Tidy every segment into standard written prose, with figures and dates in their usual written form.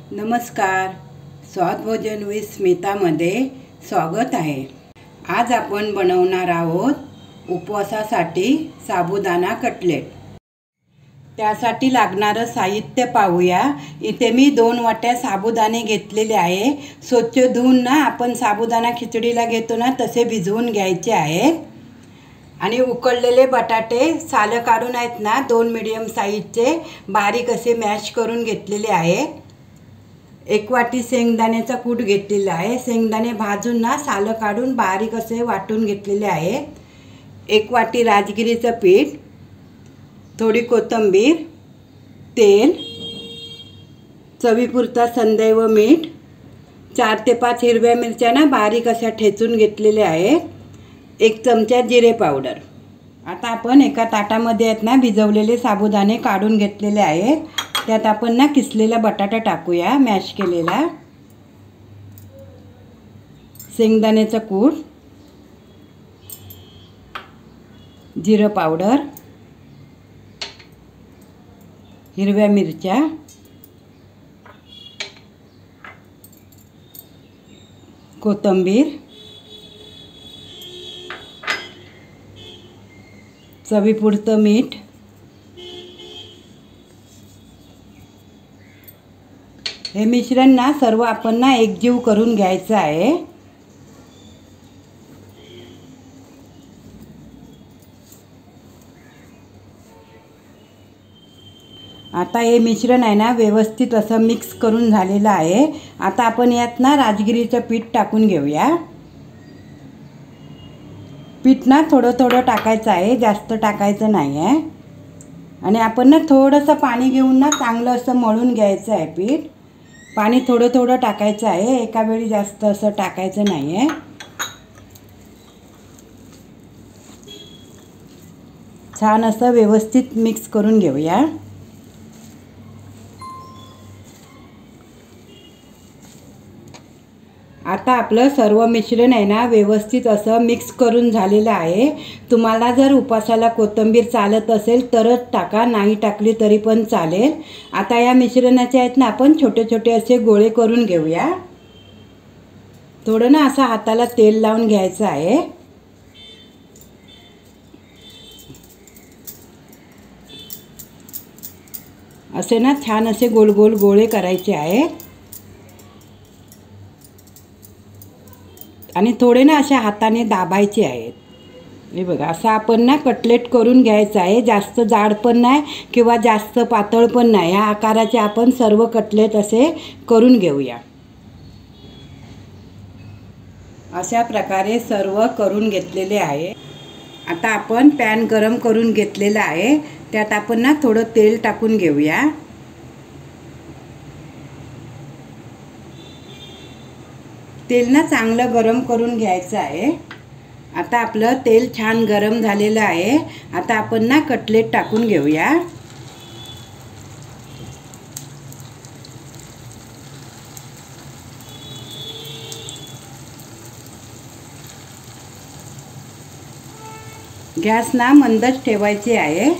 नमस्कार, स्वाद भोजन विथ स्मितामध्ये स्वागत आहे। आज आपण बनवणार आहोत उपवासासाठी साबुदाणा कटलेट। त्यासाठी लागणारे साहित्य पाहूया। इथे मी 2 वाट्या साबुदाणे घेतलेले आहे। स्वच्छ धुवून ना आपण साबुदाणा खिचडीला घेतो ना तसे भिजवून घ्यायचे आहे। आणि उकळलेले बटाटे साल काढून आहेत ना 2 मीडियम साइजचे बारीक असे मॅश करून घेतलेले आहे। 1 वाटी शेंगदाण्याचा कूट घेतलेला आहे। शेंगदाणे भाजून ना साल काढून बारीक असे वाटून घेतलेले आहे। 1 वाटी राजगिरीचं पीठ, थोडी कोथिंबीर, तेल, चवीपुरता संदैव मीठ, 4 ते 5 हिरव्या मिरच्या ना बारीक अशा ठेचून घेतलेल्या आहेत, 1 चमचा जिरे पावडर। आता आपण एका ताटामध्ये आहेत ना भिजवलेले साबुदाणे काढून घेतलेले आहेत। त्यात आपण ना किसलेला बटाटा टाकूया, मॅश केलेला, शेंगदाण्याचा कूट, जिरे पावडर, हिरव्या मिरच्या, कोथिंबीर, चवीपुरतं मीठ, हे मिश्रण ना सर्व आपण ना एकजीव करून घ्यायचं आहे। आता हे मिश्रण आहे ना व्यवस्थित असं मिक्स करून झालेलं आहे। आता आपण यात ना राजगिरीचं पीठ टाकून घेऊया। पीठ ना थोडं थोडं टाकायचं आहे, जास्त टाकायचं नाही आहे। आणि आपण ना थोडंसं पाणी घेऊन ना चांगलं असं मळून घ्यायचं आहे पीठ। पाणी थोडं थोडं टाकायचं आहे, एका वेळी जास्त असं टाकायचं नाही आहे। छान असं व्यवस्थित मिक्स करून घेऊया। आता आपलं सर्व मिश्रण आहे ना व्यवस्थित असं मिक्स करून झालेलं आहे। तुम्हाला जर उपवासाला कोथिंबीर चालत असेल तरच टाका, नाही टाकली तरी पण चालेल। आता या मिश्रणाचे आहेत ना आपण छोटे छोटे असे गोळे करून घेऊया। थोडं ना असं हाताला तेल लावून घ्यायचं आहे। असे ना छान असे गोल गोल गोळे करायचे आहेत। आणि थोडे ना अशा हाताने दाबायचे आहेत। हे बघा, असं आपण ना कटलेट करून घ्यायचं आहे। जास्त जाड पण नाही किंवा जास्त पातळ पण नाही, या आकाराचे आपण सर्व कटलेट असे करून घेऊया। अशा प्रकारे सर्व करून घेतलेले आहे। आता आपण पॅन गरम करून घेतलेला आहे, त्यात आपण ना थोडं तेल टाकून घेऊया। तेल ना चांगलं गरम करून घ्यायचं आहे। आता आपलं तेल छान गरम झालेलं आहे। आता आपण ना कटलेट टाकून घेऊया। गॅस ना मंदच ठेवायची आहे।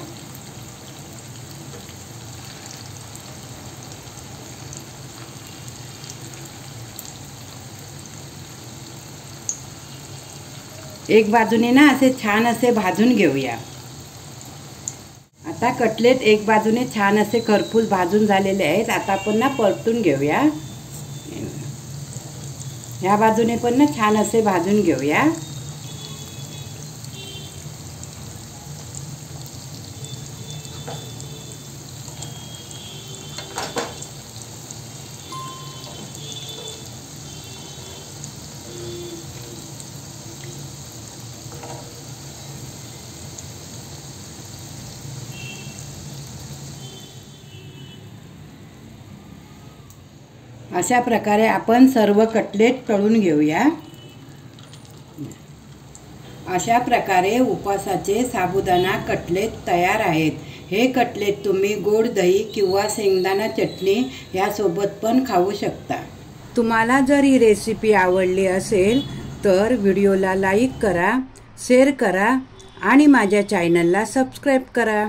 एक बाजूने ना असे छान असे भाजून घेऊया। आता कटलेट एक बाजूने छान असे खरपूस भाजून झालेले आहेत। आता आपण ना परतून घेऊया। ह्या बाजूने पण ना छान असे भाजून घेऊया। अशा प्रकारे आपण सर्व कटलेट तळून घेऊया। अशा प्रकारे उपवासाचे साबुदाणा कटलेट तयार आहेत। हे कटलेट तुम्ही गोड दही किंवा शेंगदाणा चटणी यासोबत पण खाऊ शकता। तुम्हाला जर ही रेसिपी आवडली असेल तर व्हिडिओला लाईक करा, शेअर करा आणि माझ्या चॅनलला सबस्क्राईब करा।